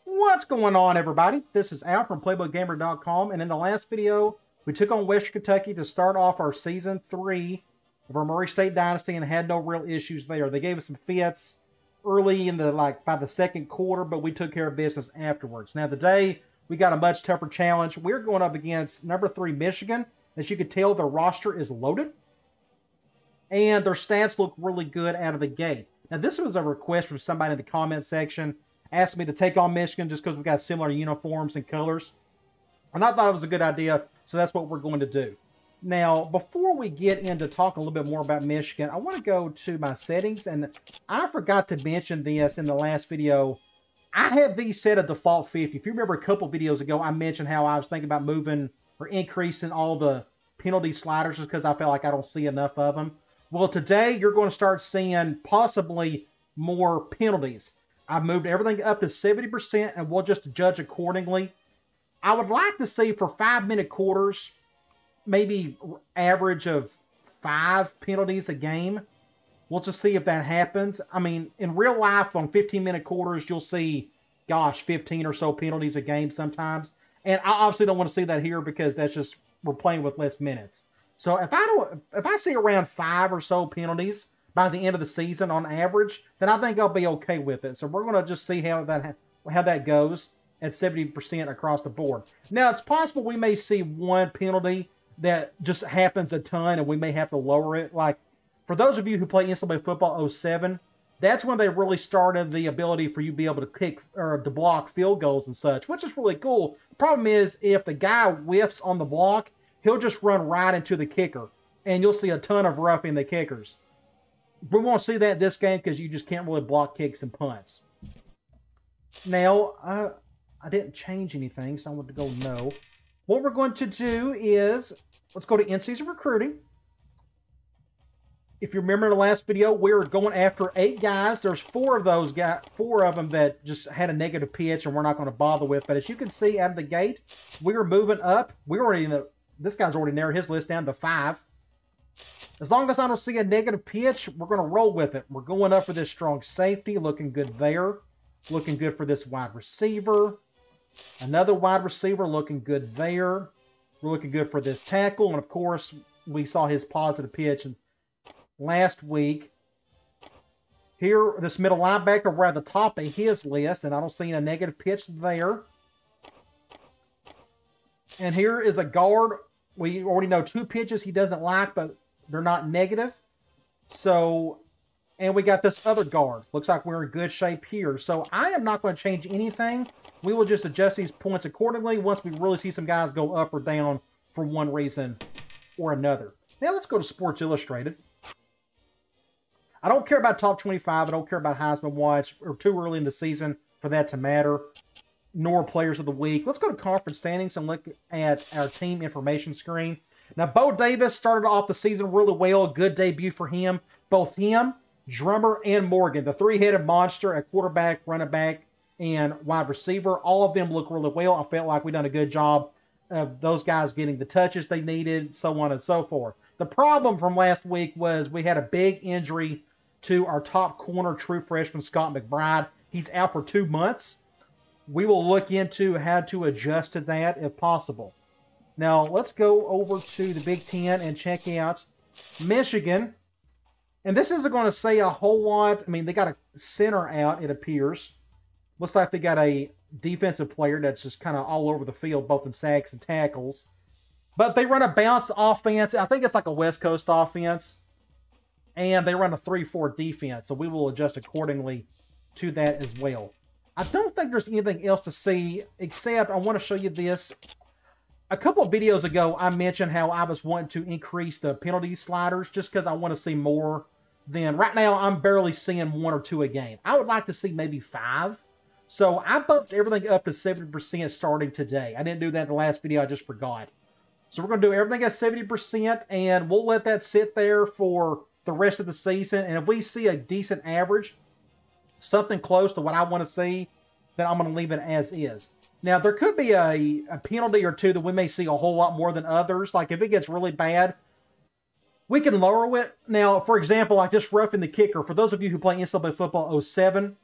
What's going on, everybody? This is Al from PlaybookGamer.com, and in the last video, we took on Western Kentucky to start off our Season 3 of our Murray State Dynasty and had no real issues there. They gave us some fits early in the, by the second quarter, but we took care of business afterwards. Now, today, we got a much tougher challenge. We're going up against number 3 Michigan. As you can tell, their roster is loaded, and their stats look really good out of the gate. Now, this was a request from somebody in the comment section. Asked me to take on Michigan just because we got similar uniforms and colors. And I thought it was a good idea, so that's what we're going to do. Now, before we get into talking a little bit more about Michigan, I want to go to my settings, and I forgot to mention this in the last video. I have these set at default 50. If you remember a couple videos ago, I mentioned how I was thinking about moving or increasing all the penalty sliders just because I felt like I don't see enough of them. Well, today you're going to start seeing possibly more penalties. I've moved everything up to 70%, and we'll just judge accordingly. I would like to see for 5-minute quarters, maybe average of 5 penalties a game. We'll just see if that happens. I mean, in real life, on 15-minute quarters, you'll see, gosh, 15 or so penalties a game sometimes. And I obviously don't want to see that here because that's just, we're playing with less minutes. So if I see around 5 or so penalties by the end of the season on average, then I think I'll be okay with it. So we're going to just see how that goes at 70% across the board. Now, it's possible we may see one penalty that just happens a ton and we may have to lower it. Like, for those of you who play NCAA Football 07, that's when they really started the ability for you to be able to kick or to block field goals and such, which is really cool. The problem is if the guy whiffs on the block, he'll just run right into the kicker, and you'll see a ton of roughing the kickers. We won't see that this game because you just can't really block kicks and punts. Now, I didn't change anything, so I want to go no. What we're going to do is, let's go to in-season recruiting. If you remember the last video, we were going after 8 guys. There's 4 of those guys, 4 of them that just had a negative pitch and we're not going to bother with. But as you can see out of the gate, we were moving up. We're already in the, this guy's already narrowed his list down to 5. As long as I don't see a negative pitch, we're going to roll with it. We're going up for this strong safety, looking good there. Looking good for this wide receiver. Another wide receiver looking good there. We're looking good for this tackle. And, of course, we saw his positive pitch last week. Here, this middle linebacker, we're at the top of his list, and I don't see a negative pitch there. And here is a guard. We already know 2 pitches he doesn't like, but they're not negative. So, and we got this other guard. Looks like we're in good shape here. So I am not going to change anything. We will just adjust these points accordingly once we really see some guys go up or down for one reason or another. Now let's go to Sports Illustrated. I don't care about top 25. I don't care about Heisman Watch, or too early in the season for that to matter, nor Players of the Week. Let's go to conference standings and look at our team information screen. Now, Bo Davis started off the season really well. Good debut for him. Both him, Drummer, and Morgan, the 3-headed monster at quarterback, running back, and wide receiver. All of them look really well. I felt like we done a good job of those guys getting the touches they needed, so on and so forth. The problem from last week was we had a big injury to our top corner, true freshman Scott McBride. He's out for 2 months. We will look into how to adjust to that if possible. Now, let's go over to the Big Ten and check out Michigan. And this isn't going to say a whole lot. I mean, they got a center out, it appears. Looks like they got a defensive player that's just kind of all over the field, both in sacks and tackles. But they run a balanced offense. I think it's like a West Coast offense. And they run a 3-4 defense, so we will adjust accordingly to that as well. I don't think there's anything else to see, except I want to show you this. A couple of videos ago, I mentioned how I was wanting to increase the penalty sliders just because I want to see more than... Right now, I'm barely seeing 1 or 2 a game. I would like to see maybe 5. So I bumped everything up to 70% starting today. I didn't do that in the last video. I just forgot. So we're going to do everything at 70%, and we'll let that sit there for the rest of the season. And if we see a decent average, something close to what I want to see, then I'm going to leave it as is. Now, there could be a penalty or 2 that we may see a whole lot more than others. Like, if it gets really bad, we can lower it. Now, for example, like this roughing the kicker. For those of you who play NCAA Football 07,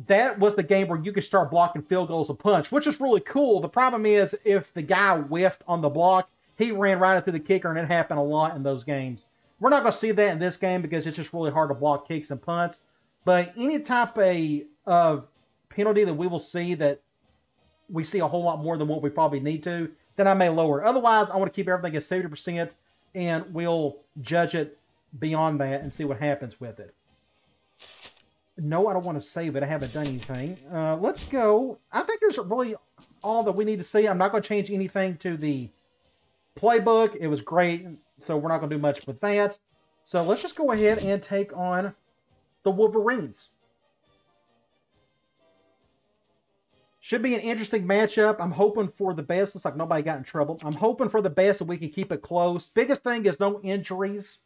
that was the game where you could start blocking field goals and punch, which is really cool. The problem is if the guy whiffed on the block, he ran right into the kicker, and it happened a lot in those games. We're not going to see that in this game because it's just really hard to block kicks and punts. But any type of penalty that we will see that we see a whole lot more than what we probably need to, then I may lower. Otherwise, I want to keep everything at 70%, and we'll judge it beyond that and see what happens with it. No, I don't want to save it. I haven't done anything. Let's go. I think there's really all that we need to see. I'm not going to change anything to the playbook. It was great, so we're not going to do much with that. So let's just go ahead and take on the Wolverines. Should be an interesting matchup. I'm hoping for the best. Looks like nobody got in trouble. I'm hoping for the best, that we can keep it close. Biggest thing is no injuries.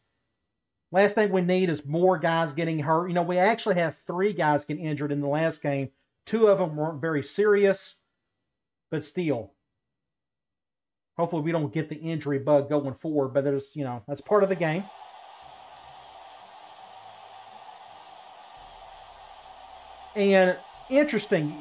Last thing we need is more guys getting hurt. You know, we actually have 3 guys get injured in the last game. 2 of them weren't very serious, but still. Hopefully we don't get the injury bug going forward, but there's, you know, that's part of the game. And interesting,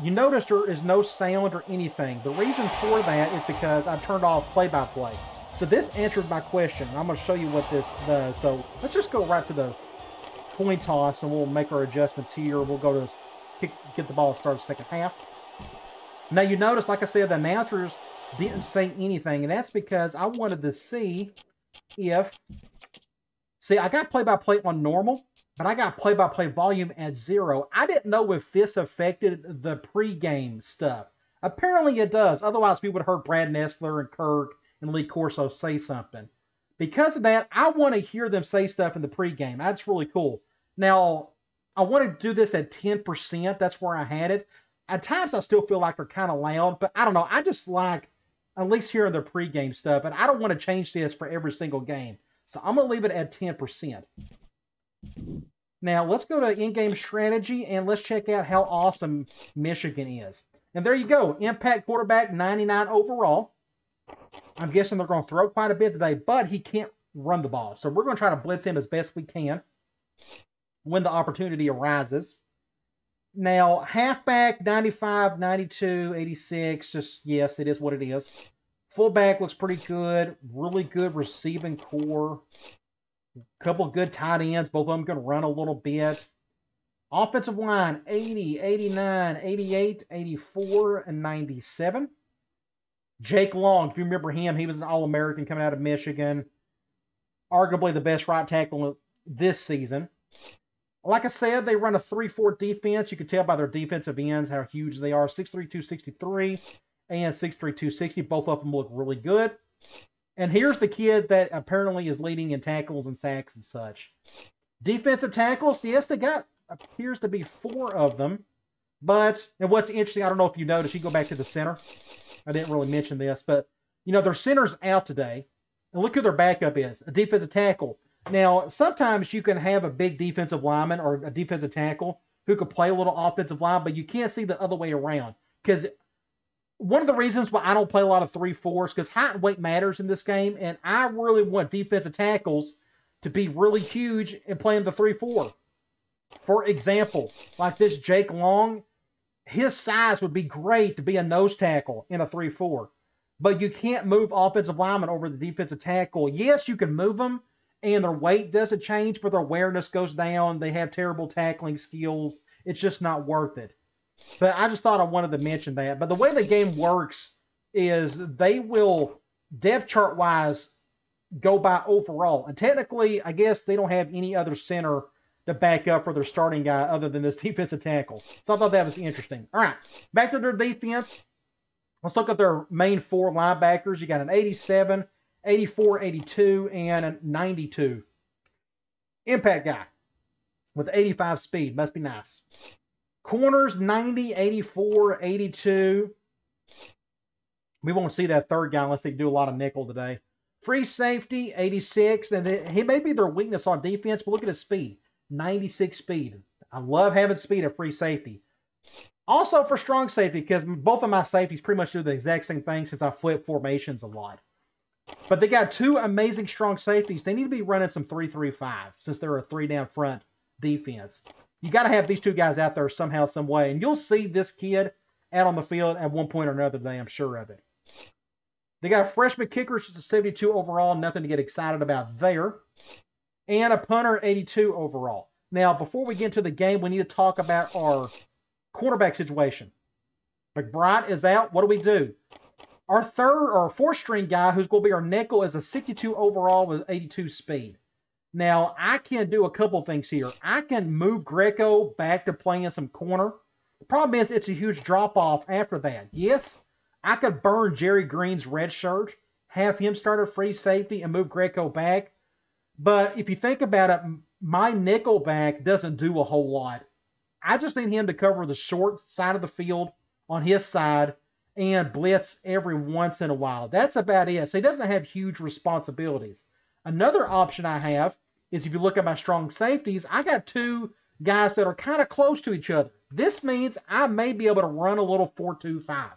you notice there is no sound or anything. The reason for that is because I turned off play-by-play. So this answered my question. I'm going to show you what this does. So let's just go right to the coin toss, and we'll make our adjustments here. We'll go to this, get the ball to start the second half. Now you notice, like I said, the announcers didn't say anything, and that's because I wanted to see if... See, I got play-by-play on normal, but I got play-by-play volume at 0. I didn't know if this affected the pregame stuff. Apparently it does. Otherwise, we would have heard Brad Nessler and Kirk and Lee Corso say something. Because of that, I want to hear them say stuff in the pregame. That's really cool. Now, I want to do this at 10%. That's where I had it. At times, I still feel like they're kind of loud, but I don't know. I just like at least hearing their pregame stuff, and I don't want to change this for every single game. So I'm going to leave it at 10%. Now, let's go to in-game strategy, and let's check out how awesome Michigan is. And there you go. Impact quarterback, 99 overall. I'm guessing they're going to throw quite a bit today, but he can't run the ball. So we're going to try to blitz him as best we can when the opportunity arises. Now, halfback, 95, 92, 86. Just, yes, it is what it is. Fullback looks pretty good. Really good receiving core. Couple good tight ends. Both of them can run a little bit. Offensive line, 80, 89, 88, 84, and 97. Jake Long, if you remember him, he was an All-American coming out of Michigan. Arguably the best right tackle this season. Like I said, they run a 3-4 defense. You can tell by their defensive ends how huge they are. 6'3", 263 and 6'3", 260. Both of them look really good. And here's the kid that apparently is leading in tackles and sacks and such. Defensive tackles, yes, they got, appears to be 4 of them. But, and what's interesting, I don't know if you noticed, you go back to the center. I didn't really mention this, but, you know, their center's out today. And look who their backup is, a defensive tackle. Now, sometimes you can have a big defensive lineman or a defensive tackle who could play a little offensive line, but you can't see the other way around. Because one of the reasons why I don't play a lot of 3-4s, because height and weight matters in this game, and I really want defensive tackles to be really huge in playing the 3-4. For example, like this Jake Long, his size would be great to be a nose tackle in a 3-4. But you can't move offensive linemen over the defensive tackle. Yes, you can move them, and their weight doesn't change, but their awareness goes down. They have terrible tackling skills. It's just not worth it. But I just thought I wanted to mention that. But the way the game works is they will, depth chart-wise, go by overall. And technically, I guess they don't have any other center to back up for their starting guy other than this defensive tackle. So I thought that was interesting. All right, back to their defense. Let's look at their main 4 linebackers. You got an 87, 84, 82, and a 92. Impact guy with 85 speed. Must be nice. Corners, 90, 84, 82. We won't see that third guy unless they do a lot of nickel today. Free safety, 86. And he may be their weakness on defense, but look at his speed. 96 speed. I love having speed at free safety. Also for strong safety, because both of my safeties pretty much do the exact same thing since I flip formations a lot. But they got 2 amazing strong safeties. They need to be running some 3-3-5 since they're a 3-down front defense. You got to have these two guys out there somehow, some way. And you'll see this kid out on the field at one point or another today, I'm sure of it. They got a freshman kicker, just a 72 overall. Nothing to get excited about there. And a punter, 82 overall. Now, before we get into the game, we need to talk about our quarterback situation. McBride is out. What do? Our third or fourth string guy, who's going to be our nickel, is a 62 overall with 82 speed. Now, I can do a couple things here. I can move Greco back to playing some corner. The problem is it's a huge drop-off after that. Yes, I could burn Jerry Green's red shirt, have him start at free safety, and move Greco back. But if you think about it, my nickel back doesn't do a whole lot. I just need him to cover the short side of the field on his side and blitz every once in a while. That's about it. So he doesn't have huge responsibilities. Another option I have is if you look at my strong safeties, I got two guys that are kind of close to each other. This means I may be able to run a little 4-2-5.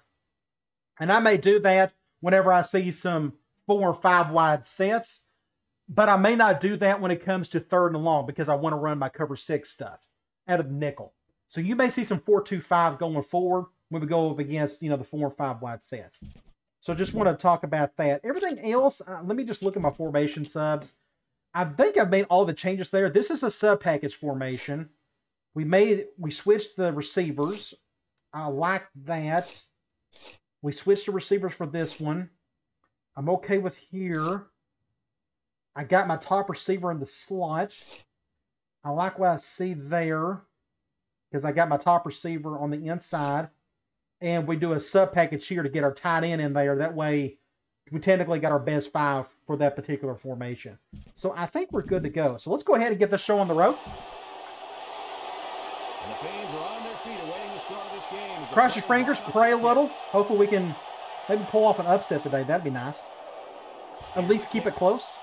And I may do that whenever I see some 4 or 5 wide sets. But I may not do that when it comes to third and long because I want to run my cover 6 stuff out of the nickel. So you may see some 4-2-5 going forward when we go up against, the 4 or 5 wide sets. So just want to talk about that. Everything else, let me just look at my formation subs. I think I've made all the changes there. This is a sub-package formation. We switched the receivers. I like that. We switched the receivers for this one. I'm okay with here. I got my top receiver in the slot. I like what I see there because I got my top receiver on the inside. And we do a sub-package here to get our tight end in there. That way, we technically got our best 5 for that particular formation. So I think we're good to go. So let's go ahead and get the show on the road. And the fans are on their feet awaiting the start of this game. Cross your fingers, pray a little. Hopefully we can maybe pull off an upset today. That'd be nice. At least keep it close.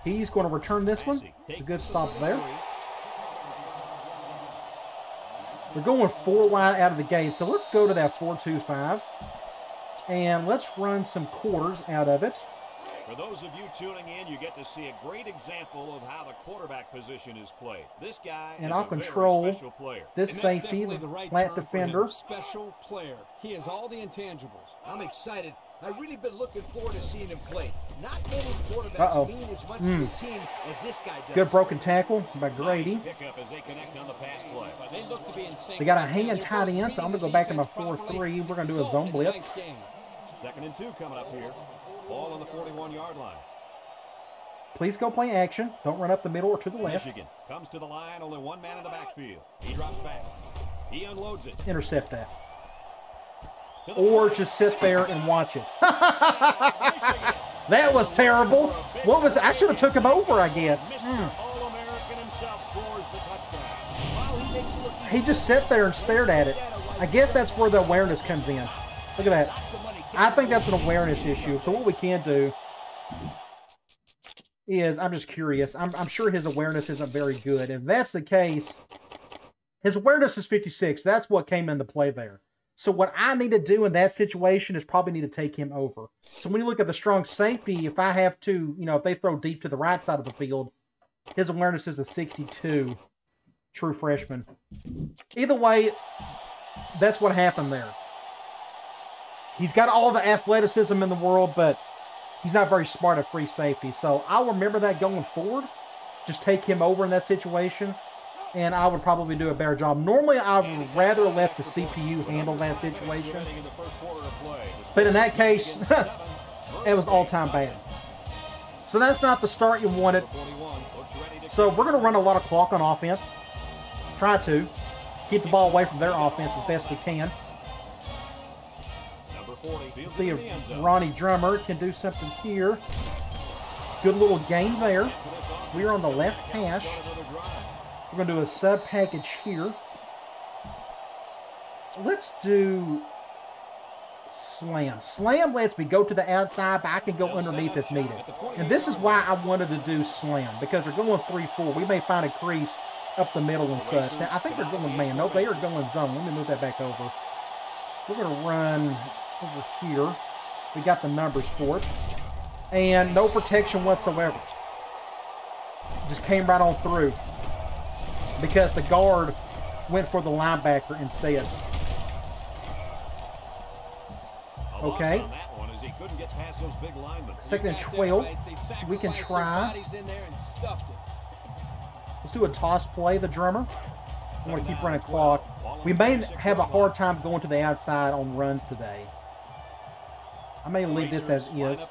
He's going to return this one. It's a good stop there. We're going 4 wide out of the gate, so let's go to that 4-2-5. And let's run some quarters out of it. For those of you tuning in, you get to see a great example of how the quarterback position is played. This guy and is I'll a very control special player. this safety, the flat defender. Special player. He has all the intangibles. I'm excited. I've really been looking forward to seeing him play. Not many quarterbacks mean as much to their team as this guy does. Good broken tackle by Grady. They got a hand tight end, so I'm going to go back to my 4-3. We're going to do a zone blitz. 2nd and 2 coming up here. Ball on the 41-yard line. Please go play action. Don't run up the middle or to the left. Michigan comes to the line. Only one man in the backfield. He drops back. He unloads it. Intercept that. Or just sit there and watch it. That was terrible. What was it? I should have took him over, I guess. He just sat there and stared at it. I guess that's where the awareness comes in. Look at that. I think that's an awareness issue. So what we can do is, I'm just curious. I'm sure his awareness isn't very good. If that's the case, his awareness is 56. That's what came into play there. So what I need to do in that situation is probably need to take him over. So when you look at the strong safety, if I have to, if they throw deep to the right side of the field, his awareness is a 62. True freshman. Either way, that's what happened there. He's got all the athleticism in the world, but he's not very smart at free safety. So I'll remember that going forward. Just take him over in that situation, and I would probably do a better job. Normally, I would rather let the CPU handle that situation. But in that case, it was all-time bad. So that's not the start you wanted. So we're going to run a lot of clock on offense. Try to keep the ball away from their offense as best we can. Let's see if Ronnie Drummer can do something here. Good little game there. We are on the left hash. We're going to do a sub package here. Let's do slam. Slam lets me go to the outside, but I can go underneath if needed. And this is why I wanted to do slam, because they're going 3-4. We may find a crease up the middle and such. Now, I think they're going man. No, they are going zone. Let me move that back over. We're going to run over here. We got the numbers for it. And no protection whatsoever. Just came right on through. because the guard went for the linebacker instead. Okay. Second and 12. We can try. Let's do a toss play, the drummer. I want to keep running clock. We may have a hard time going to the outside on runs today. I may leave this as is.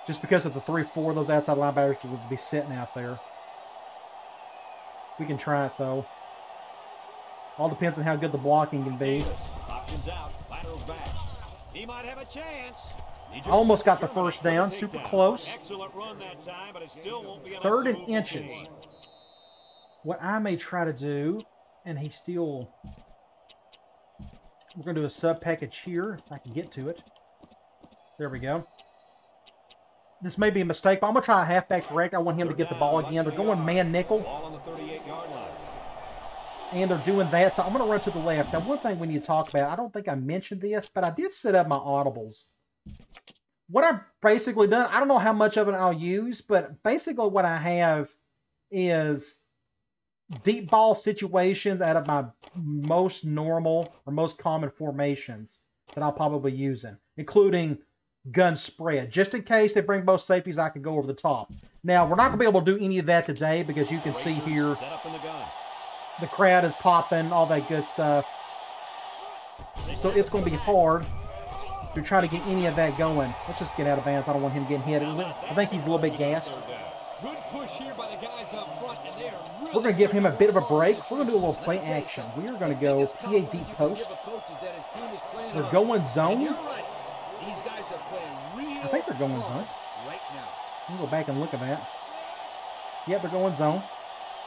Just because of the 3-4, those outside linebackers would be sitting out there. We can try it, though. All depends on how good the blocking can be. He might have a chance. Almost got the first down. Super close. Excellent run that time, but it still won't be enough 3rd to and move the inches. chains. What I may try to do, and he still... We're going to do a sub package here, if I can get to it. There we go. This may be a mistake, but I'm going to try a halfback direct. I want him to get the ball again. They're going man nickel. Ball on the 38-yard line. And they're doing that. So I'm going to run to the left. Now, one thing we need to talk about, I don't think I mentioned this, but I did set up my audibles. What I've basically done, I don't know how much of it I'll use, but basically what I have is deep ball situations out of my most normal or most common formations that I'll probably be using, including gun spread. Just in case they bring both safeties, I can go over the top. Now, we're not going to be able to do any of that today because you can see here the crowd is popping, all that good stuff. So it's going to be hard to try to get any of that going. Let's just get out of bounds. I don't want him getting hit. I think he's a little bit gassed. Good push here by the guys up front, and they are really We're going to give him a bit of a break. We're going to do a little play action. We are going to go PA deep post. They're going zone. I think they're going zone. We'll go back and look at that. Yep, they're going zone.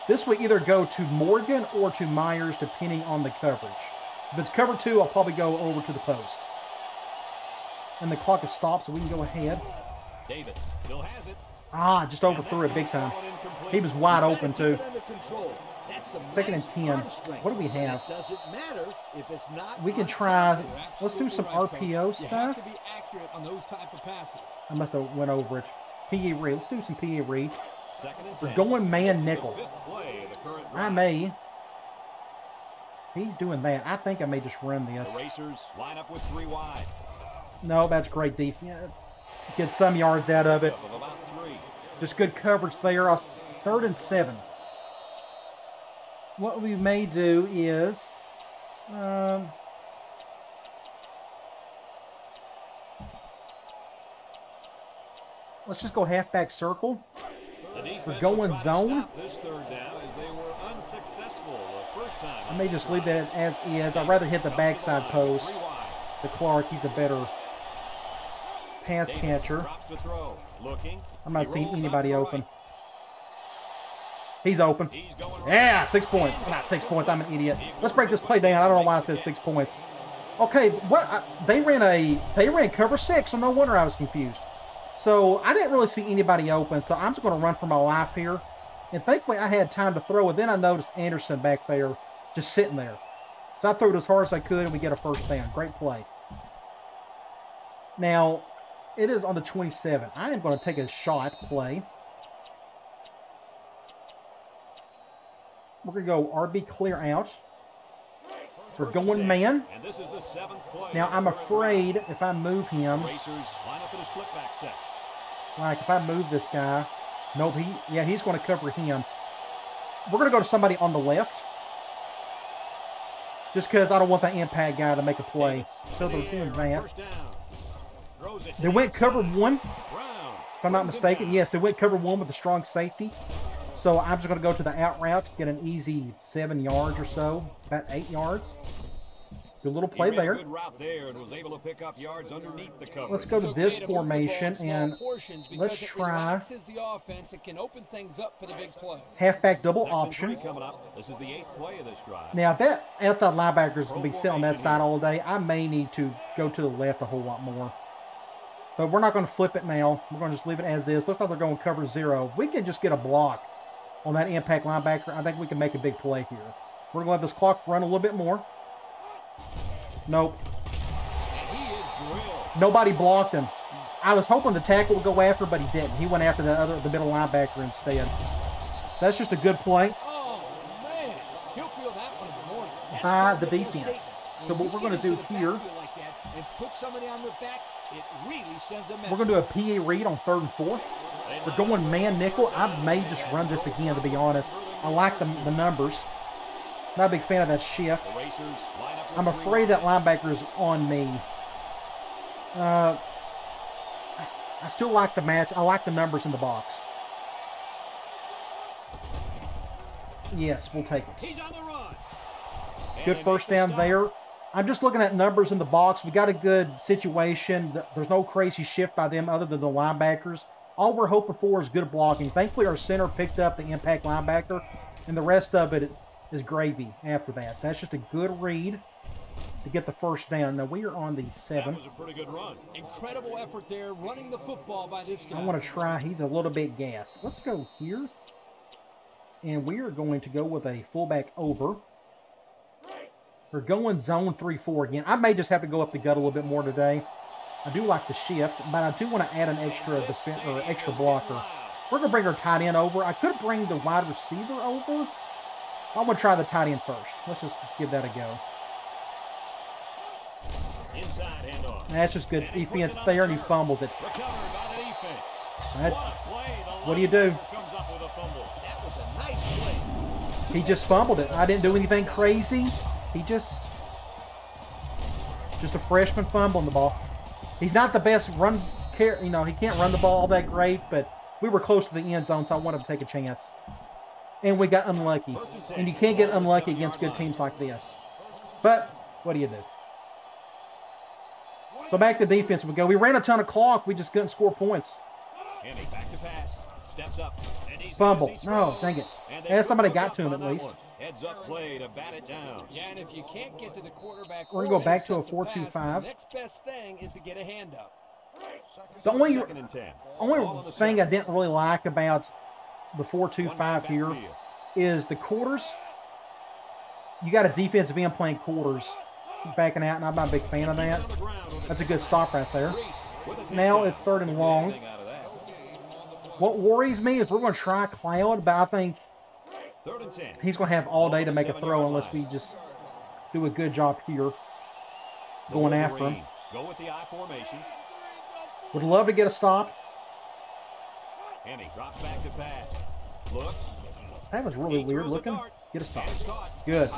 This will either go to Morgan or to Myers, depending on the coverage. If it's cover 2, I'll probably go over to the post. And the clock is stopped, so we can go ahead. David still has it. Ah, just overthrew it big time. He was wide open, too. 2nd and 10. What do we have? We can try. Let's do some RPO stuff. I must have went over it. PE read. Let's do some PE read. We're going man nickel. I may. He's doing that. I think I may just run this. Racers line up with 3 wide. No, that's great defense. Get some yards out of it. Just good coverage there. 3rd and 7. What we may do is let's just go halfback circle. We're going zone. This 3rd down as they were unsuccessful the first time. I may just leave that as is. I'd rather hit the backside post. The Clark, he's a better pass catcher. I'm not seeing anybody open. He's open. Yeah, 6 points. Not 6 points. I'm an idiot. Let's break this play down. I don't know why I said 6 points. Okay, what they ran cover 6, so no wonder I was confused. So I didn't really see anybody open, so I'm just going to run for my life here. And thankfully I had time to throw it. Then I noticed Anderson back there just sitting there. So I threw it as hard as I could, and we get a first down. Great play. Now, it is on the 27. I am going to take a shot play. We're going to go RB clear out. We're going man. And this is the 7th play. Now, I'm afraid if I move him, Racers line up in a split back set. like if I move this guy, nope, he's going to cover him. We're going to go to somebody on the left. Just because I don't want that impact guy to make a play. So they're doing that. They went cover 1, if I'm not mistaken. Yes, they went cover 1 with a strong safety. So I'm just going to go to the out route, get an easy 7 yards or so, about 8 yards. Good little play there. Good route there and was able to pick up yards underneath the cover. Let's go to this formation and let's try halfback double option. This is the 8th play of this drive. Now, if that outside linebacker is going to be sitting on that side all day, I may need to go to the left a whole lot more. But we're not going to flip it now. We're going to just leave it as is. Looks like they're going cover 0. If we can just get a block on that impact linebacker, I think we can make a big play here. We're going to let this clock run a little bit more. Nope. Nobody blocked him. I was hoping the tackle would go after, but he didn't. He went after the middle linebacker instead. So that's just a good play. by the defense. So what we're going to do here, we're going to do a PA read on 3rd and 4. We're going man nickel. I may just run this again, to be honest. I like the numbers. Not a big fan of that shift. I'm afraid that linebacker is on me. I still like the match. I like the numbers in the box. Yes, we'll take it. Good first down there. I'm just looking at numbers in the box. We got a good situation. There's no crazy shift by them other than the linebackers. All we're hoping for is good blocking. Thankfully, our center picked up the impact linebacker, and the rest of it is gravy after that. So that's just a good read to get the first down. Now, we are on the 7. That was a pretty good run. Incredible effort there running the football by this guy. I want to try. He's a little bit gassed. Let's go here. And we are going to go with a fullback over. We're going zone 3-4 again. I may just have to go up the gut a little bit more today. I do like the shift, but I do want to add an extra blocker. We're going to bring our tight end over. I could bring the wide receiver over. I'm going to try the tight end first. Let's just give that a go. That's just good defense there, and he fumbles it. Right. What do you do? He just fumbled it. I didn't do anything crazy. He just a freshman fumbling the ball. He's not the best he can't run the ball all that great, but we were close to the end zone, so I wanted to take a chance. And we got unlucky. And you can't get unlucky against good teams like this. But what do you do? So back to defense we go. We ran a ton of clock. We just couldn't score points. Fumble. No, dang it. Yeah, somebody got to him at least. Heads up play to bat it down. Yeah, and if you can't get to the quarterback, we're going to go back to a 4-2-5. Next best thing is to get a hand up. The only thing I didn't really like about the 4-2-5 here is the quarters. You got a defensive end playing quarters, backing out, and I'm not a big fan of that. That's a good stop right there. Now it's 3rd and long. What worries me is we're going to try Cloud, but I think he's going to have all day to make a throw unless we just do a good job here going after him. Go with the I formation. Would love to get a stop. And he drops back to pass. Looks. That was really weird looking. Get a stop. Good.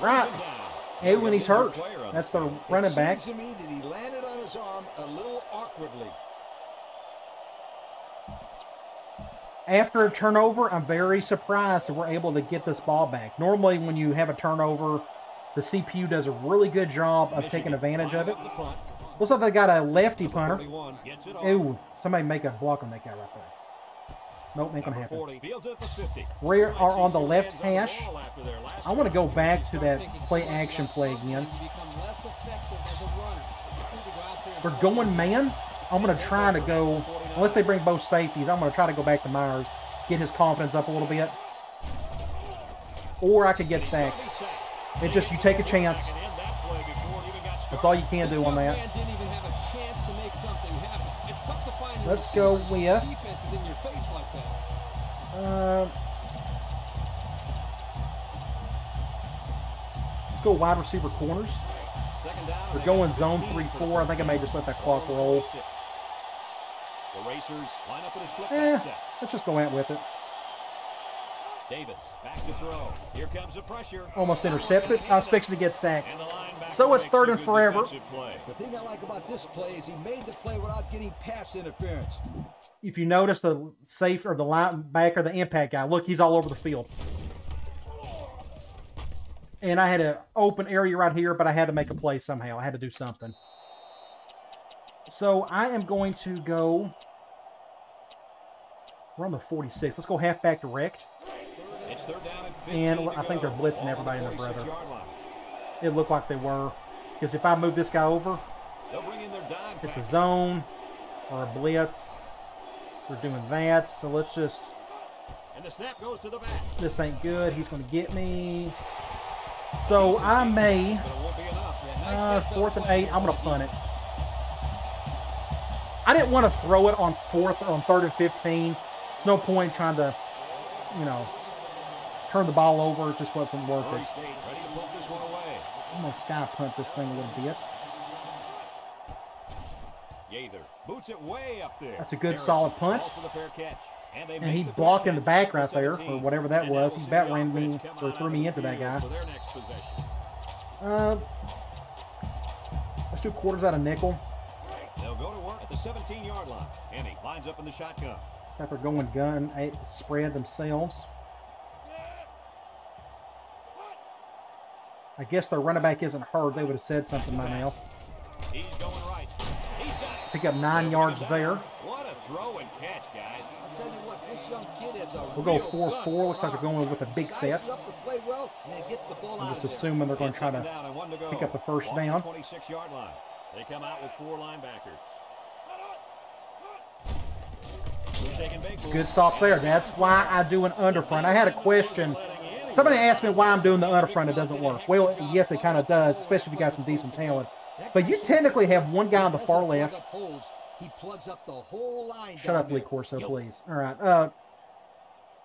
Right. Hey, when he's hurt. That's the running back. It seems to me that he landed on his arm a little awkwardly. After a turnover, I'm very surprised that we're able to get this ball back. Normally, when you have a turnover, the CPU does a really good job of taking advantage of it. Looks like they got a lefty punter. Ooh, somebody make a block on that guy right there. Nope, ain't gonna happen. We are on the left hash. I want to go back to that play-action play again. They're going man. I'm going to try to go, unless they bring both safeties, I'm going to try to go back to Myers, get his confidence up a little bit. Or I could get sacked. It's just you take a chance. That's all you can do on that. Let's go with... let's go wide receiver corners. We're going zone 3-4. I think I may just let that clock roll. Let's just go out with it. Davis back to throw. Here comes the pressure. Almost intercepted. I was fixing to get sacked. So it's 3rd and forever. The thing I like about this play is he made the play without getting pass interference. If you notice the safe or the linebacker, the impact guy, look, he's all over the field. And I had an open area right here, but I had to make a play somehow. I had to do something. So I am going to go... We're on the 46. Let's go halfback direct. And I think they're blitzing everybody and their brother. It looked like they were. Because if I move this guy over, it's a zone or a blitz. We're doing that. So let's just... And the snap goes to the back. This ain't good. He's going to get me. So I may... 4th and 8. I'm going to punt it. I didn't want to throw it on 4th or on 3rd and 15. It's no point trying to, Turn the ball over. It just wasn't worth Murray it. State ready to punt this one away. I'm going to sky punt this thing a little bit. Yather boots it way up there. That's a good, solid punt. For the fair catch. And he blocked in the back right there, or whatever that was. He bat ran me, or threw me into that guy. Let's do quarters out of nickel. They'll go to work at the 17-yard line. Henny lines up in the shotgun. It's like they're going gun spread themselves. I guess their running back isn't hurt. They would have said something by now. He's going right. He's got it. Pick up 9 yards there. What a throw and catch, guys. I'll tell you what, this young kid is a We'll go 4-4. Looks like they're going with a big set. I'm just assuming they're going to try to pick up the first down. 26-yard line. They come out with 4 linebackers. It's a good stop there. That's why I do an underfront. I had a question. Somebody asked me why I'm doing the underfront. It doesn't work. Well, yes, it kind of does, especially if you got some decent talent. But you technically have one guy on the far left. He plugs up the whole line. Shut up, Lee Corso, please. All right.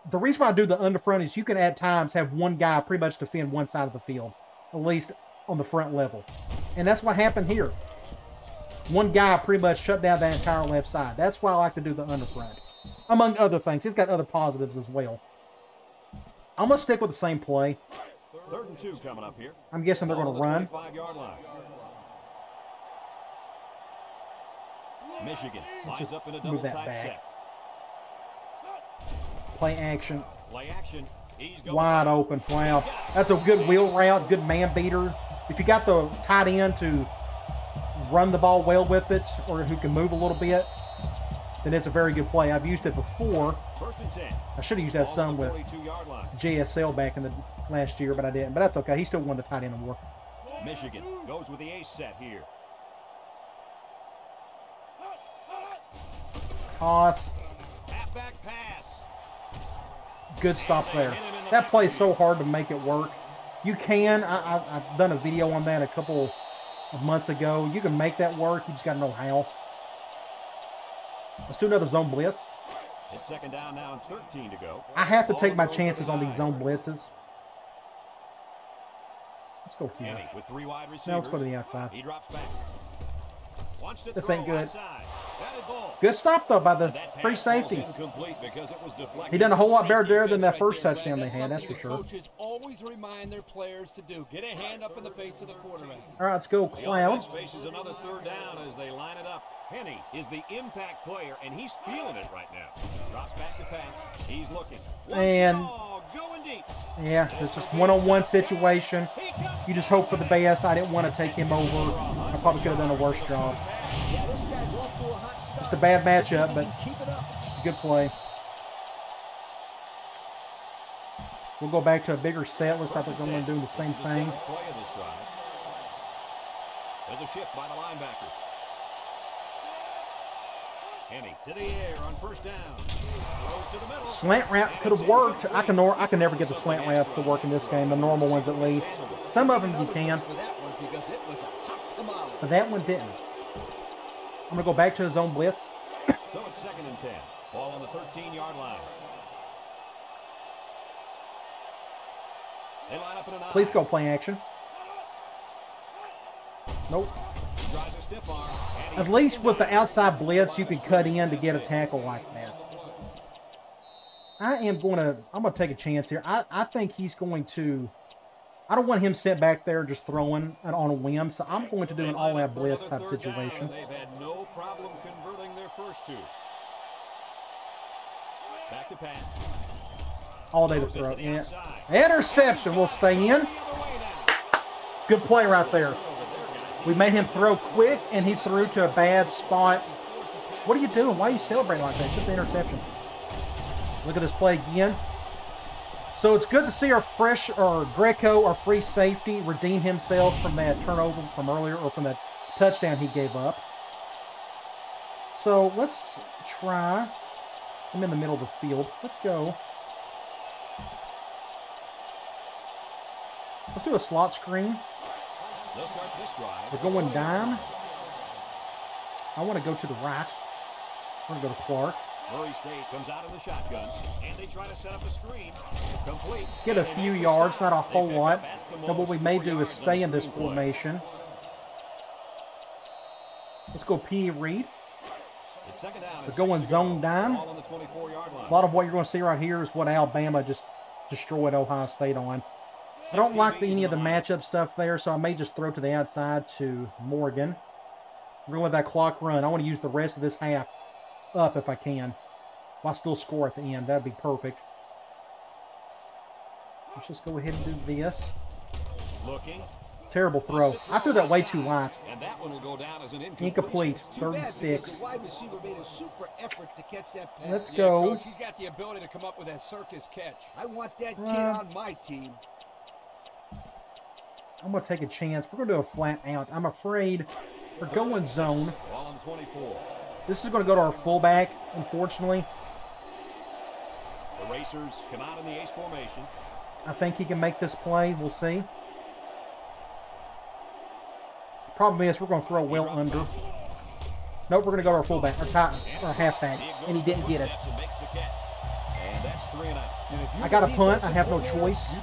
The reason why I do the underfront is you can at times have one guy pretty much defend one side of the field, at least on the front level. And that's what happened here. One guy pretty much shut down that entire left side. That's why I like to do the underfront. Among other things. It's got other positives as well. I'm going to stick with the same play. 3rd and 2 coming up here. I'm guessing they're going to run. 25-yard line. Michigan lines up in a double move that tight back. set. Play action. Play action. He's going Wide open. Wow. That's a good wheel route, good man beater. If you got the tight end to run the ball well with it, or who can move a little bit, then it's a very good play. I've used it before. 1st and 10. I should have used that some with JSL back in the last year, but I didn't. But that's okay. He still won the tight end award. Michigan goes with the ace set here. Toss. Halfback pass. Good stop there. That play is so hard to make it work. You can. I've done a video on that a couple of months ago. You can make that work. You just got to know how. Let's do another zone blitz. It's 2nd down now and 13 to go. I have to take my chances on these zone blitzes. Let's go here. With 3 wide receivers. Now let's go to the outside. He drops back. This ain't good. Good stop, though, by the free safety. He done a whole lot better there than that first touchdown they had, that's for sure. Coaches always remind their players to do. Get a hand up in the face of the quarterback. All right, let's go, Cloud. Faces another 3rd down as they line it up. Henny is the impact player, and he's feeling it right now. Drops back to pass. He's looking. And going deep. Yeah, it's just one-on-one situation. You just hope for the best. I didn't want to take him over. I probably could have done a worse job. Just a bad matchup, but just a good play. We'll go back to a bigger set. Looks like they're going to do the same thing. There's a shift by the linebacker. Henny to the air on 1st down. Slant route could have worked. I can never get the slant routes to work in this game, the normal ones at least. Some of them you can, but that one didn't. I'm going to go back to his own blitz. So it's 2nd and 10. Ball on the 13-yard line. They line up in an eye. Please go play action. Nope. At least with the outside blitz, you can cut in to get a tackle like that. I'm going to take a chance here. I think he's going to, I don't want him sent back there just throwing on a whim, so I'm going to do an all-out blitz type situation. They've had no problem converting their first 2. Back to pass. All day to throw. Yeah. Interception will stay in. It's a good play right there. We made him throw quick, and he threw to a bad spot. What are you doing? Why are you celebrating like that? It's just the interception. Look at this play again. So it's good to see our Greco, our free safety, redeem himself from that turnover from earlier, or from that touchdown he gave up. So let's try. I'm in the middle of the field. Let's go. Let's do a slot screen. We're going dime. I want to go to the right. We're going to go to Clark. Murray State comes out in the shotgun, and they try to set up a screen. Complete. Get a few yards, not a whole lot. So what we may do is stay in this formation. Let's go P. Reed. We're going zone dime. A lot of what you're going to see right here is what Alabama just destroyed Ohio State on. I don't like any of the matchup stuff there, so I may just throw to the outside to Morgan. We're going with that clock run. I want to use the rest of this half up if I can. I'll still score at the end. That'd be perfect. Let's just go ahead and do this. Looking. Terrible throw. I threw that way too light. And that one will go down as an incomplete. 36. Let's Yeah, go. Coach, he's got the ability to come up with that circus catch. I want that kid on my team. I'm going to take a chance. We're going to do a flat out. I'm afraid we're going zone. Ball on 24. This is going to go to our fullback, unfortunately. The Racers come out in the ace formation. I think he can make this play. We'll see. Problem is, we're going to throw well under. Nope, we're going to go to our fullback, our halfback, and he didn't get it. And that's 3 and out. I got a punt. I have no choice.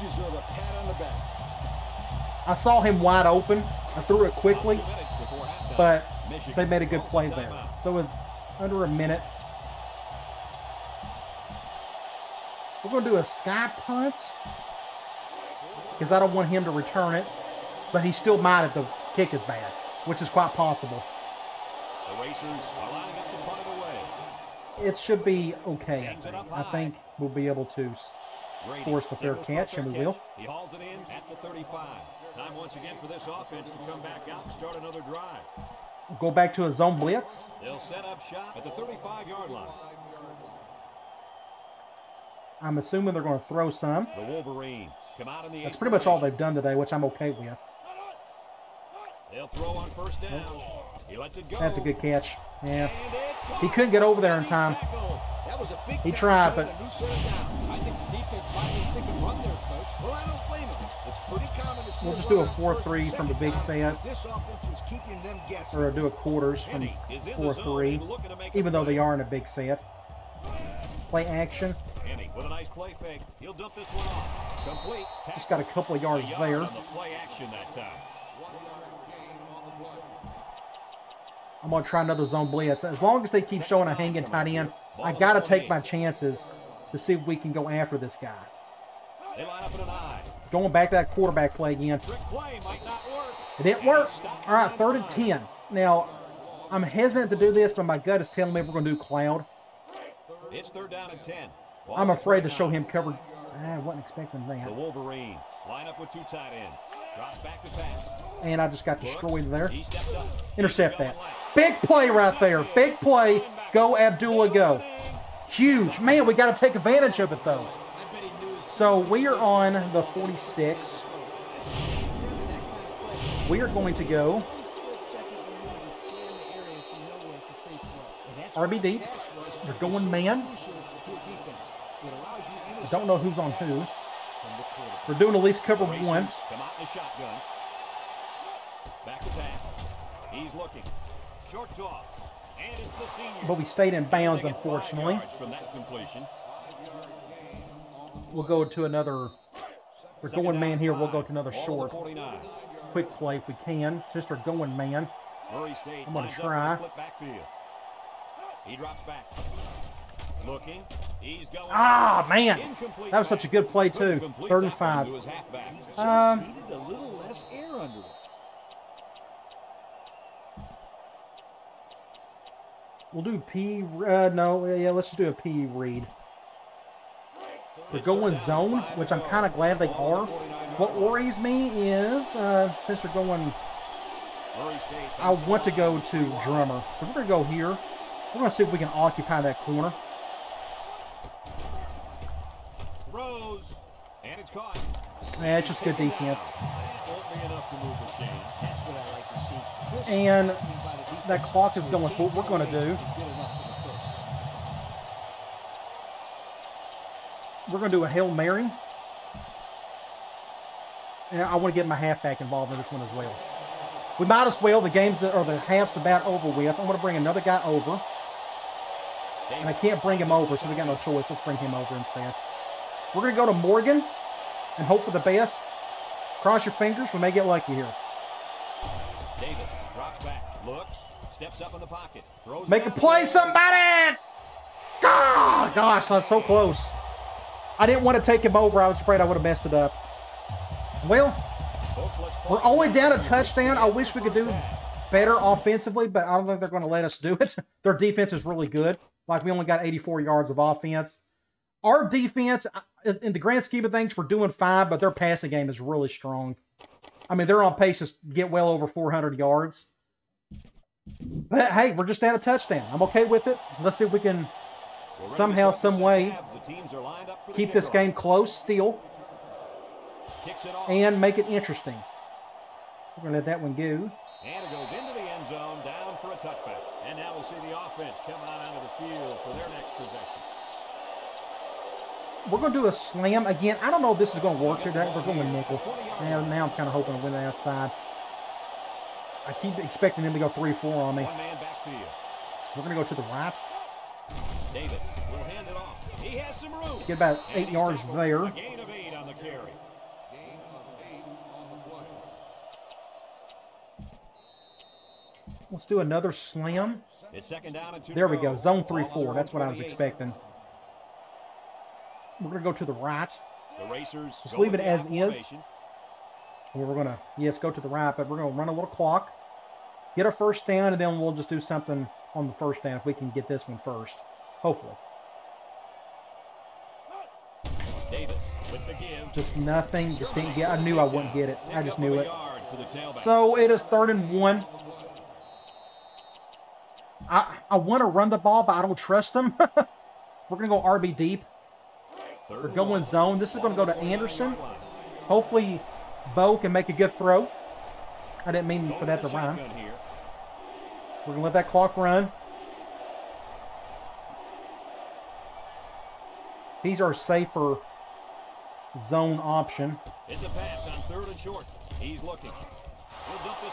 I saw him wide open. I threw it quickly, but they made a good play there. So it's under a minute. We're going to do a sky punt because I don't want him to return it, but he still might if the kick is bad, which is quite possible. The Racers are lining up to punt it away. It should be okay, I think. I think we'll be able to force the fair catch, and we will. He hauls it in at the 35. Time once again for this offense to come back out and start another drive. We'll go back to a zone blitz. They'll set up shop at the 35-yard line. I'm assuming they're going to throw some. The Wolverines come out in the That's pretty much all they've done today, which I'm okay with. They'll throw on first down. He lets it go. That's a good catch. Yeah. He couldn't get over there in time. That was a big He tried, but I think the defense might be thinking run there, Coach. well, I don't blame him. It's pretty common to see we'll just do a 4-3 from the big set, this offense is keeping them guessing. or do a quarters from 4-3, even though they are in a big set. Play action. Henny with a nice play fake. He'll dump this one off. Complete. Just got a couple of yards there. On the play action that time. I'm going to try another zone blitz. As long as they keep showing a hanging tight end, I got to take my chances to see if we can go after this guy. They line up in an eye. Going back to that quarterback play again. Trick play might not work. It didn't work. All right, 3rd and 10. Now, I'm hesitant to do this, but my gut is telling me we're going to do cloud. It's 3rd down and 10. I'm afraid to show him covered. I wasn't expecting The that. Wolverines line up with 2 tight ends. Drops back to pass. And I just got destroyed there. He stepped up. Intercept that. Big play right there. Big play. Go, Abdullah, go. Huge. Man, we got to take advantage of it, though. So we are on the 46. We are going to go RBD. They're going man. I don't know who's on who. We're doing at least cover 1. Come out in the shotgun. Back to pass. He's looking. Short toss. And it's the senior. But we stayed in bounds, unfortunately. From that completion. We'll go to another. We're going man here. We'll go to another short. Quick play if we can. Just our going man. I'm going to try. He drops back. Looking. He's going. Ah, man. That was such a good play, too. 3rd and 5. Needed a little less air under it. We'll do P. No, yeah, let's just do a P read. They're going zone, which I'm kind of glad they are. What worries me is, since they're going, I want to go to Drummer. So we're going to go here. We're going to see if we can occupy that corner. Throws, and it's caught. Yeah, it's just good defense. Won't be enough to move the chains. That's what I like to see. And that clock is going, so what we're going to do, we're going to do a Hail Mary. And I want to get my halfback involved in this one as well. We might as well. The game's, or the half's about over with. I'm going to bring another guy over. And I can't bring him over, so we got no choice. Let's bring him over instead. We're going to go to Morgan and hope for the best. Cross your fingers. We may get lucky here. Davis drops back, looks, steps up in the pocket, throws. Make a play, somebody! Oh, gosh, that's so close. I didn't want to take him over. I was afraid I would have messed it up. Well, we're only down a touchdown. I wish we could do better offensively, but I don't think they're going to let us do it. Their defense is really good. Like, we only got 84 yards of offense. Our defense, in the grand scheme of things, we're doing fine, but their passing game is really strong. I mean, they're on pace to get well over 400 yards. But, hey, we're just at a touchdown. I'm okay with it. Let's see if we can somehow, some way keep this game close still and make it interesting. We're going to let that one go. And it goes into the end zone, down for a touchback. And now we'll see the offense come out onto the field for their next possession. We're going to do a slam again. I don't know if this is going to work today. We're going to nickel. Now I'm kind of hoping to win the outside. I keep expecting them to go 3-4 on me. One-man backfield. We're going to go to the right. Davis will hand it off. He has some room. Get about 8 yards there. A gain of 8 on the carry. Let's do another slam. It's second down and 2 There to we go. go. Zone 3-4. That's what I was expecting. We're going to go to the right. The Racers just go leave it with the as out is. formation. We're going to, yes, go to the right, but we're going to run a little clock. Get a first down, and then we'll just do something on the first down if we can get this one first. Hopefully. Davis with the give. Just nothing. Just didn't get. I knew I wouldn't get it. I just knew it. Yard for the tailback. So it is 3rd and 1. I want to run the ball, but I don't trust them. We're going to go RB deep. We're going zone. This is going to go to Anderson. Hopefully, Bo can make a good throw. I didn't mean for that to run. We're going to let that clock run. He's our safer zone option. It's a pass on 3rd and short. He's looking.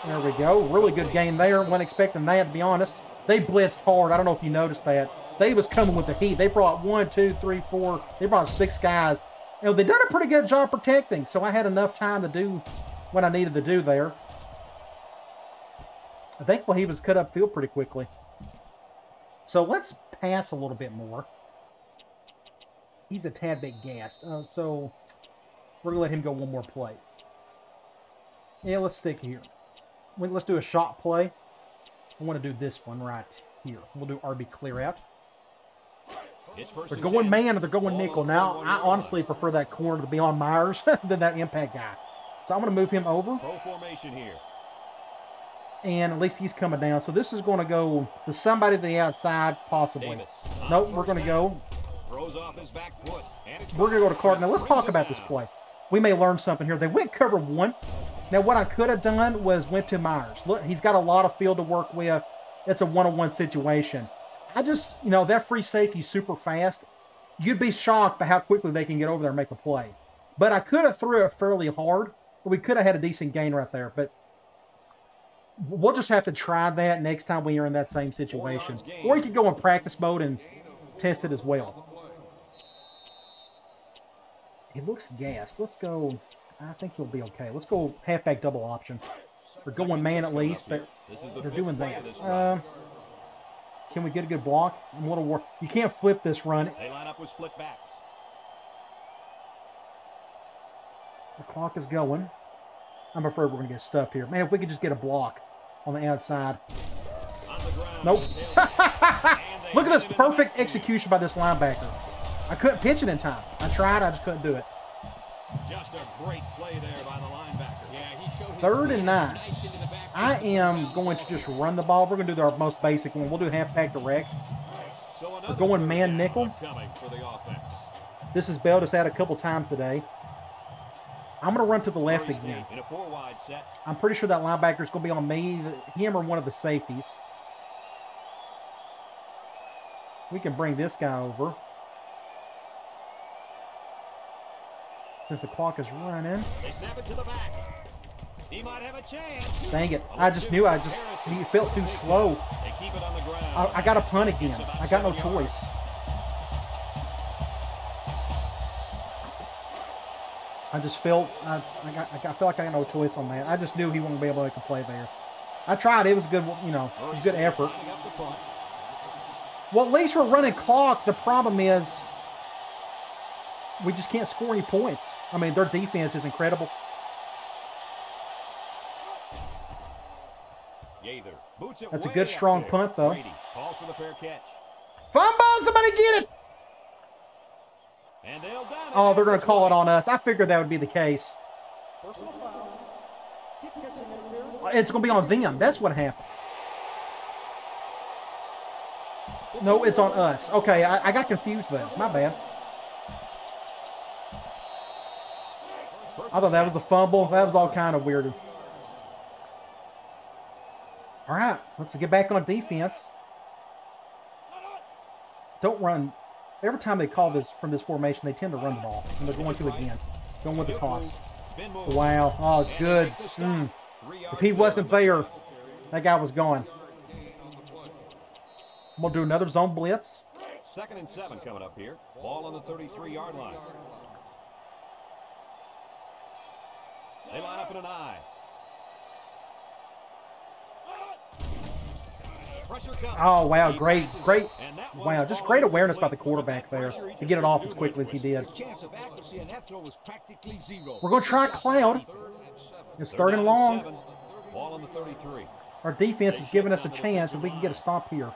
There we go. Really good game there. Wasn't expecting that, to be honest. They blitzed hard. I don't know if you noticed that. They was coming with the heat. They brought 1, 2, 3, 4. They brought 6 guys. You know, they done a pretty good job protecting, so I had enough time to do what I needed to do there. Thankfully, he was cut up field pretty quickly. So let's pass a little bit more. He's a tad bit gassed. So we're going to let him go one more play. Yeah, let's stick here. Let's do a shot play. I want to do this one right here. We'll do RB clear out. They're going man or they're going nickel. Now, I honestly prefer that corner to be on Myers than that impact guy. So I'm going to move him over. Pro formation here. And at least he's coming down. So this is going to go to somebody to the outside, possibly. Davis. Nope, we're going to go. Throws off his back foot. We're going to go to Clark. Now, let's talk about this play. We may learn something here. They went cover 1. Now, what I could have done was went to Myers. Look, he's got a lot of field to work with. It's a one-on-one situation. I just, you know, that free safety is super fast. You'd be shocked by how quickly they can get over there and make a play. But I could have threw it fairly hard. We could have had a decent gain right there. But we'll just have to try that next time we are in that same situation. Or you could go in practice mode and test it as well. He looks gassed. Let's go. I think he'll be okay. Let's go halfback double option. We're going man at least, but they're doing that. Can we get a good block? You can't flip this run. They line up with split backs. The clock is going. I'm afraid we're going to get stuffed here. Man, if we could just get a block on the outside. Nope. Look at this perfect execution by this linebacker. I couldn't pitch it in time. I tried. I just couldn't do it. Just a great play there by the linebacker. Yeah, he showed 3rd and 9. I am going to just run the ball. We're going to do our most basic one. We'll do halfback direct. We're going man nickel. For the offense. This has bailed us out a couple times today. I'm going to run to the left again. In a 4-wide set. I'm pretty sure that linebacker is going to be on me, him, or one of the safeties. We can bring this guy over. Since the clock is running. They snap it to the back. He might have a chance. Dang it. I just knew he felt too slow. They keep it on the ground. I got to punt again. I got no choice. I just felt I feel like I got no choice on that. I just knew he wouldn't be able to make a play there. I tried. It was good, you know, it was good effort. Well, at least we're running clock. The problem is we just can't score any points. I mean, their defense is incredible. That's a good, strong punt, though. Calls for the fair catch. Fumble! Somebody get it! And they'll down it. Oh, they're going to call it on us. I figured that would be the case. It's going to be on them. That's what happened. No, it's on us. Okay, I got confused there. My bad. I thought that was a fumble. That was all kind of weird. All right, let's get back on defense. Don't run. Every time they call this from this formation, they tend to run the ball. And they're going to again. Going with the toss. Wow. Oh, good. If he wasn't there, that guy was gone. I'm going to do another zone blitz. 2nd and 7 coming up here. Ball on the 33-yard line. They line up in an eye. Oh, wow. Great. Wow, just great awareness by the quarterback there to get it off as quickly as he did. We're going to try Cloud. It's 3rd and long. Ball on the 33. Our defense is giving us a chance if we can get a stop here.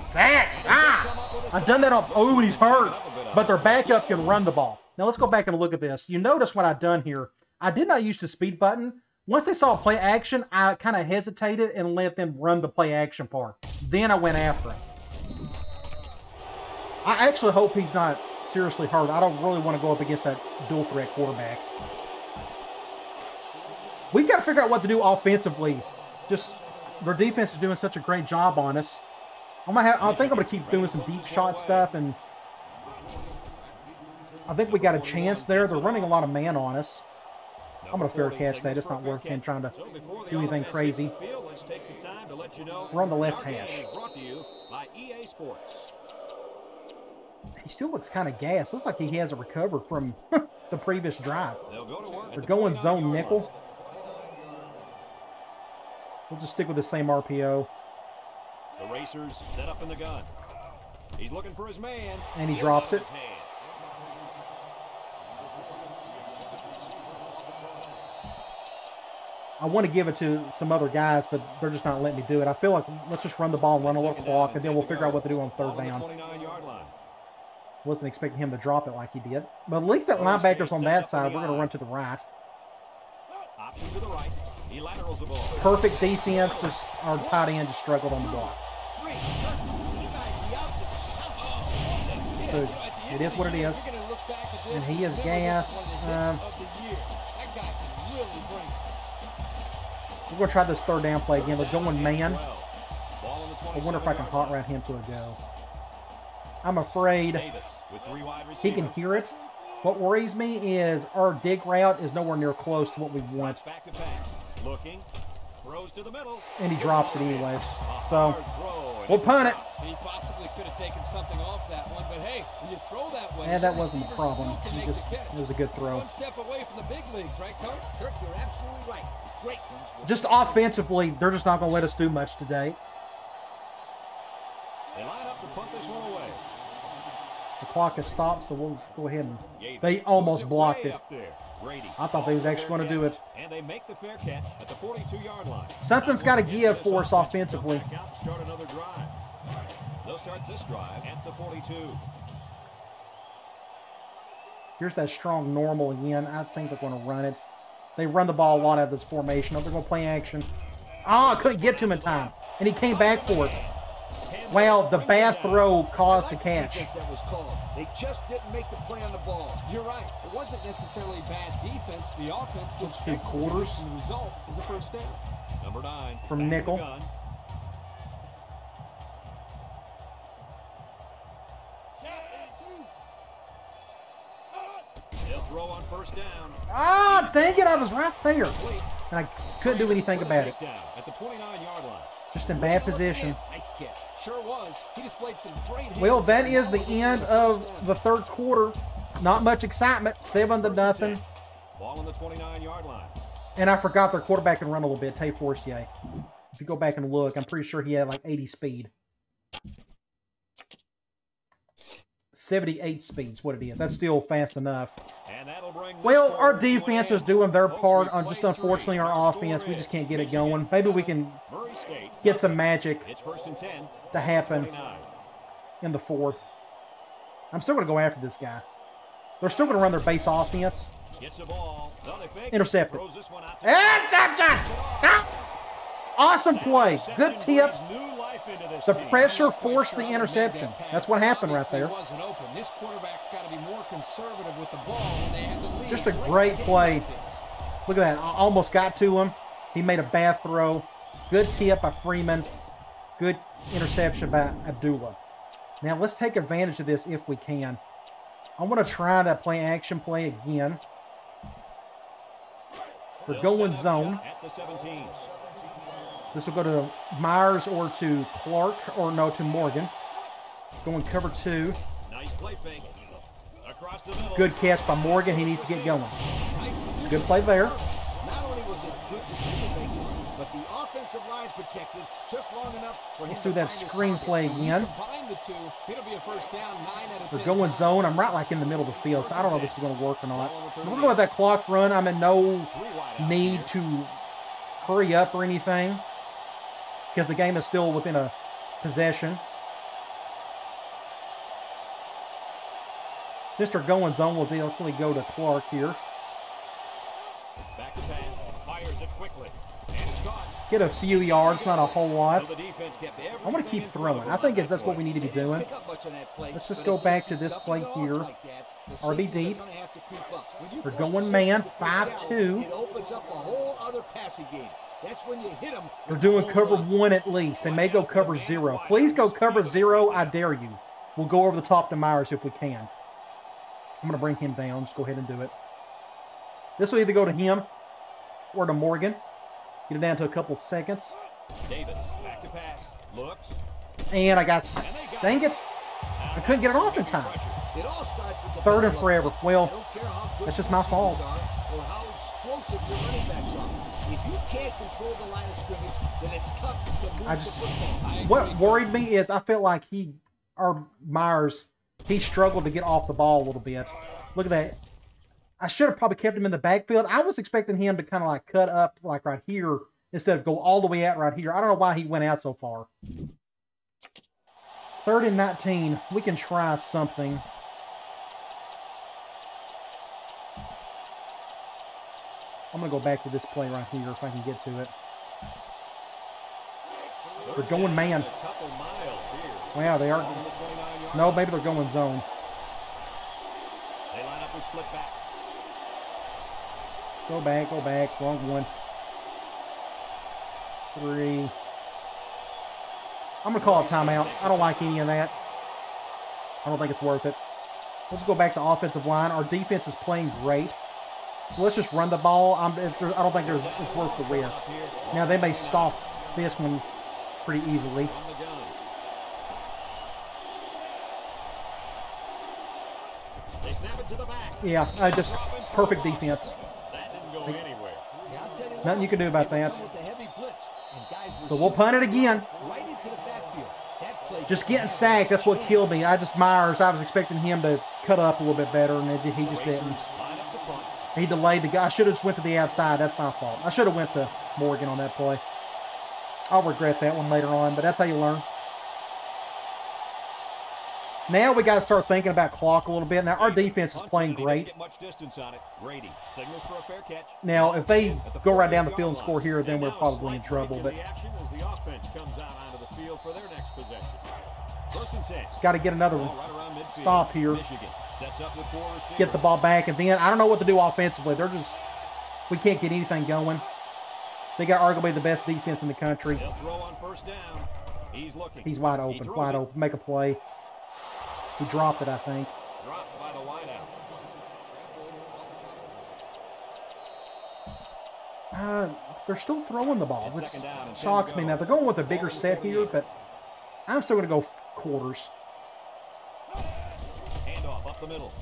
Sack! Ah! I've done that on... Oh, and he's hurt. But their backup can run the ball. Now, let's go back and look at this. You notice what I've done here. I did not use the speed button. Once they saw play action, I kind of hesitated and let them run the play action part. Then I went after him. I actually hope he's not seriously hurt. I don't really want to go up against that dual threat quarterback. We've got to figure out what to do offensively. Just their defense is doing such a great job on us. I think I'm going to keep doing some deep shot stuff, and I think we got a chance there. They're running a lot of man on us. I'm going to fair catch that. It's not working trying to do anything crazy. We're on the left hash. He still looks kind of gassed. Looks like he hasn't recovered from the previous drive. They're going zone nickel. We'll just stick with the same RPO. The racers set up in the gun. He's looking for his man. And he drops it. I want to give it to some other guys, but they're just not letting me do it. I feel like let's just run the ball and run a little clock, and then we'll figure out what to do on 3rd down. Wasn't expecting him to drop it like he did. But at least that linebacker's on that side. We're going to run to the right. Option to the right. He laterals the ball. Perfect defense. Just our tight end just struggled on the block. So it is what it is. And he is gassed. We're going to try this 3rd down play again. They're going man. I wonder if I can hot route him to a go. I'm afraid he can hear it. What worries me is our dig route is nowhere near close to what we want. And he drops it anyways. So we'll punt it. He possibly could have taken something off that one, but hey, when you throw that way, and that wasn't the problem. It was a good throw. One step away from the big leagues, right, Coach? Kirk, you're absolutely right. Great. Just offensively, they're just not going to let us do much today. They line up to punt this one away. The clock has stopped, so we'll go ahead and... They almost blocked it. I thought they was actually going to do it. And they make the fair catch at the 42-yard line. Something's got to give for us offensively. Start another drive. They'll start this drive at the 42. Here's that strong normal again. I think they're going to run it. They run the ball a lot out of this formation. Oh, they're going to play action. Oh, I couldn't get to him in time. And he came back for it. Well, the bad throw caused the catch. They just didn't make the play on the ball. You're right. It wasn't necessarily bad defense. The offense just do quarters. The result is a 1st down. Number 9 from nickel. They'll throw on 1st first down. Ah, dang it, I was right there. And I couldn't do anything about it. At the 29-yard line. Just in bad position. Nice catch. Sure was. He displayed some great hands. Well, that is the end of the third quarter. Not much excitement. 7-0. Ball on the 29-yard line. And I forgot their quarterback can run a little bit, Tay Forcier. If you go back and look, I'm pretty sure he had like 80 speed. 78 speed's what it is. That's still fast enough. And that'll bring well, our defense is doing their part. Just unfortunately, our offense, we just can't get it going. Maybe we can get some magic to happen in the fourth. I'm still going to go after this guy. They're still going to run their base offense. Intercepted. Intercepted! Awesome play. Good tip. The pressure forced the interception. That's what happened right there. Just a great play. Look at that. I almost got to him. He made a bad throw. Good tip by Freeman. Good interception by Abdullah. Now let's take advantage of this if we can. I want to try that play action play again. We're going zone. This will go to Myers or to Clark, or no, to Morgan. Going cover 2. Nice play fake. Across the middle. Good catch by Morgan. He needs to get going. It's a good play there. Not only was it good decision making, but the offensive line protected just long enough for him. Let's do that screen play again. We're We're going zone. I'm right like in the middle of the field, so I don't know if this is going to work or not. We're going to let that clock run. I'm in no need to hurry up or anything, because the game is still within a possession. Since they're going zone, we'll definitely go to Clark here. Back to pass. Fires it quickly. And it's caught. Get a few yards, not a whole lot. So the defense kept I want to keep throwing. I think that's what we need to be doing. Let's just go back to this play here. RB deep. We're going man, 5-2. It opens up a whole other passing game. That's when you hit them. They're doing cover 1 at least. They may go cover 0. Please go cover 0. I dare you. We'll go over the top to Myers if we can. I'm going to bring him down. Just go ahead and do it. This will either go to him or to Morgan. Get it down to a couple seconds. Davis, back to pass. Looks. And I got... Dang it. I couldn't get it off in time. It all starts with the 3rd and forever. Well, that's just my fault. Or how explosive your running backs are. If you can't control the line of scrimmage, then it's tough to move the football. What worried me is I felt like Myers, he struggled to get off the ball a little bit. Look at that. I should have probably kept him in the backfield. I was expecting him to kind of like cut up like right here instead of go all the way out right here. I don't know why he went out so far. 3rd and 19. We can try something. I'm going to go back to this play right here if I can get to it. We're going man. Wow, they are. No, maybe they're going zone. They line up with split backs. Go back, go back. Wrong one. 3. I'm going to call a timeout. I don't like any of that. I don't think it's worth it. Let's go back to offensive line. Our defense is playing great. So let's just run the ball. I don't think it's worth the risk. Now, they may stop this one pretty easily. Yeah, just perfect defense. Nothing you can do about that. So we'll punt it again. Just getting sacked, that's what killed me. Myers, I was expecting him to cut up a little bit better, and he just didn't. He delayed the guy. I should have just went to the outside. That's my fault. I should have went to Morgan on that play. I'll regret that one later on, but that's how you learn. Now we got to start thinking about clock a little bit. Now, our defense is playing great. Now, if they go right down the field and score here, then we're probably in trouble. But just got to get another stop here. Get the ball back. And then I don't know what to do offensively. We can't get anything going. They got arguably the best defense in the country. He's wide open, wide open. Make a play. He dropped it, I think. Dropped by the wideout. They're still throwing the ball, which shocks me. Now, they're going with a bigger set here, but I'm still going to go quarters. Handoff up the middle.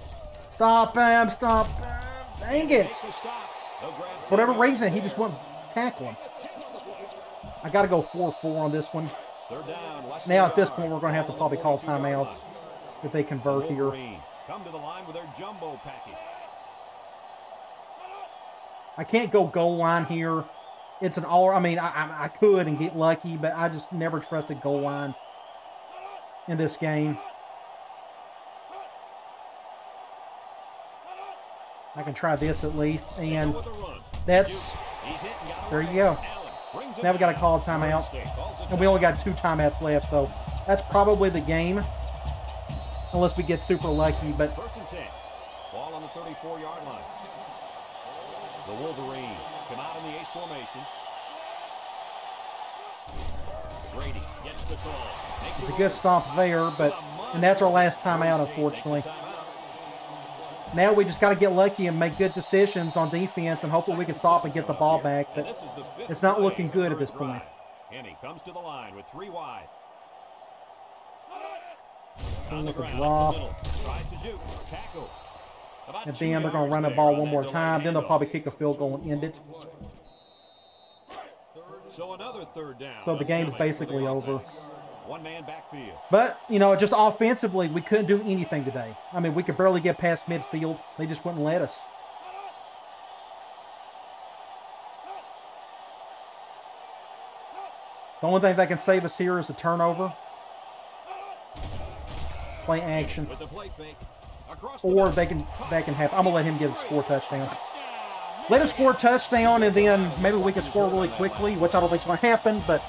Stop him, stop him. Dang it. For whatever reason, he just wouldn't tackle him. I got to go 4-4 on this one. Now, at this point, we're going to have to probably call timeouts if they convert here. Come to the line with their jumbo package. I can't go goal line here. It's an all. I mean, I could and get lucky, but I just never trusted goal line in this game. I can try this at least, and that's, there you go. So now we got to call a timeout, and we only got 2 timeouts left, so that's probably the game, unless we get super lucky. But First and 10. Ball on the 34-yard line. The Wolverines come out in the ace formation. Brady gets the call. it's a good stop there, and that's our last timeout, unfortunately. Now we just got to get lucky and make good decisions on defense, and hopefully we can stop and get the ball back. But it's not looking good at this point. And he comes to the line with 3 wide. Look at the draw. And then they're going to run the ball one more time. Then they'll probably kick a field goal and end it. So another third down. So the game is basically over. One man backfield. But, you know, just offensively, we couldn't do anything today. I mean, we could barely get past midfield. They just wouldn't let us. The only thing that can save us here is a turnover. Play action. Or they can have, I'm going to let him get a score touchdown. Let him score a touchdown, and then maybe we can score really quickly, which I don't think is going to happen, but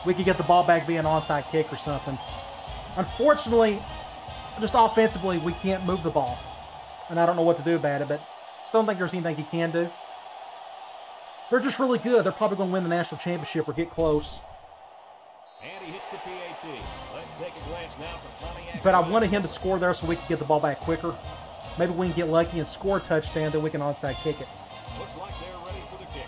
we could get the ball back via an onside kick or something. Unfortunately, just offensively, we can't move the ball. And I don't know what to do about it, but I don't think there's anything you can do. They're just really good. They're probably going to win the national championship or get close. And he hits the PAT. Let's take a glance now for Pontiac. But I wanted him to score there so we can get the ball back quicker. Maybe we can get lucky and score a touchdown, then we can onside kick it. Looks like they're ready for the kick.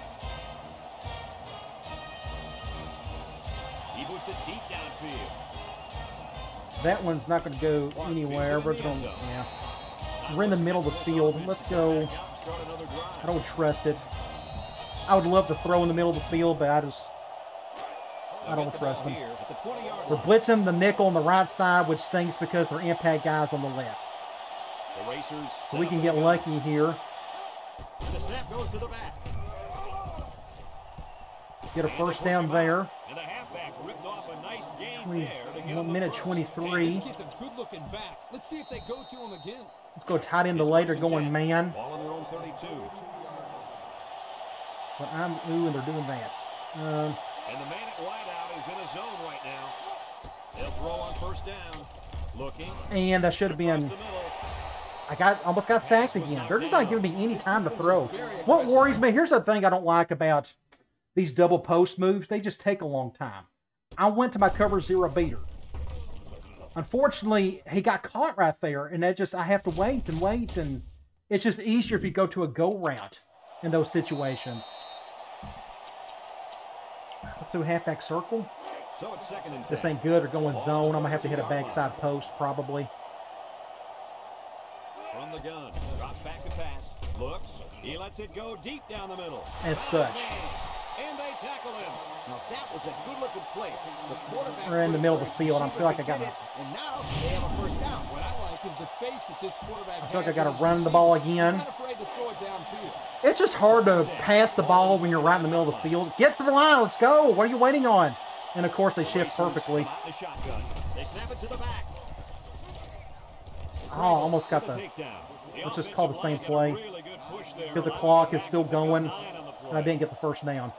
He boots it deep downfield. That one's not going to go anywhere. We're going, yeah. We're in the middle of the field. Let's go. I don't trust it. I would love to throw in the middle of the field, but I don't trust them. We're blitzing the nickel on the right side, which stinks because they're impact guys on the left. So we can get lucky here. The snap goes to the back. Get a first down there. And the halfback ripped off a nice gain there. 1 minute 23. This kid's a good looking back. Let's see if they go to him again. Let's go tight end to later, going man. Ball on their own 32. But and they're doing that. And the man at wideout is in a zone right now. They'll throw on first down. Looking. And that should have been. I almost got sacked again. They're just not giving me any time to throw. What worries me, here's the thing I don't like about these double post moves. They just take a long time. I went to my cover 0 beater. Unfortunately, he got caught right there, and that just, I have to wait, and it's just easier if you go to a go route in those situations. Let's do halfback circle. So it's 2nd and 10. This ain't good. They're going zone. I'm going to have to hit a backside post, probably. From the gun, drops back to pass, looks, he lets it go deep down the middle. As such. And they tackle him. Now that was a good-looking play. The quarterback We're in the middle of the field. I feel like I got it, and now they have a first down. What I like is the faith that this quarterback I feel like I got to run the ball again. He's not afraid to throw it downfield. It's just hard to pass the ball when you're right in the middle of the field. Get to the line. Let's go. What are you waiting on? And, of course, they shift perfectly. They snap it to the back. Oh, almost got the... Let's just call the same play. Because the clock is still going. And I didn't get the first down.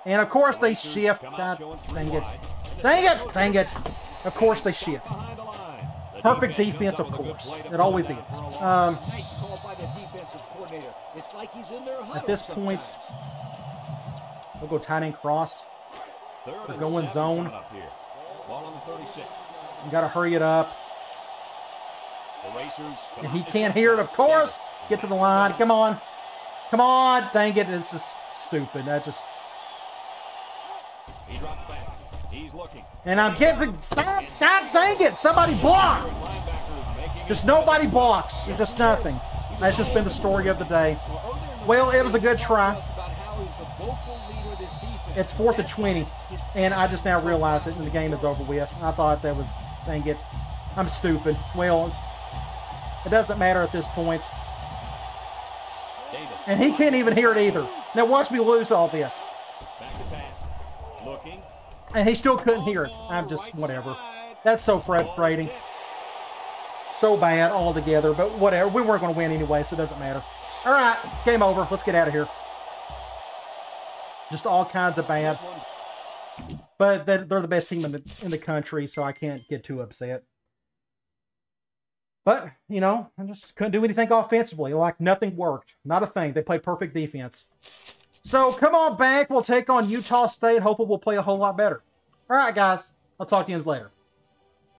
And, of course, they shift. God, dang it. Dang it! Dang it! Of course they shift. Perfect defense, of course. It always is. Nice call by the defensive coordinator. It's like he's in their huddle At this point, we'll go tight end cross. We're going zone. Ball on the 36. You got to hurry it up. The Racers. And he can't hear it, of course. Get to the line. Come on. Come on. Dang it. This is stupid. That just... He drops back. He's looking. And I'm getting... God dang it. Somebody block. Just nobody blocks. Just nothing. That's just been the story of the day. Well, it was a good try. It's 4th and 20. And I just now realized it and the game is over with. I thought that was... Dang it. I'm stupid. Well, it doesn't matter at this point. And he can't even hear it either. Now watch me lose all this. Back to pass. Looking. And he still couldn't hear it. I'm just, whatever. That's so frustrating. So bad altogether, but whatever. We weren't going to win anyway, so it doesn't matter. All right, game over. Let's get out of here. Just all kinds of bad. But they're the best team in the country, so I can't get too upset. But, you know, I just couldn't do anything offensively. Like, nothing worked. Not a thing. They played perfect defense. So, come on back. We'll take on Utah State. Hopefully, we'll play a whole lot better. All right, guys. I'll talk to you later.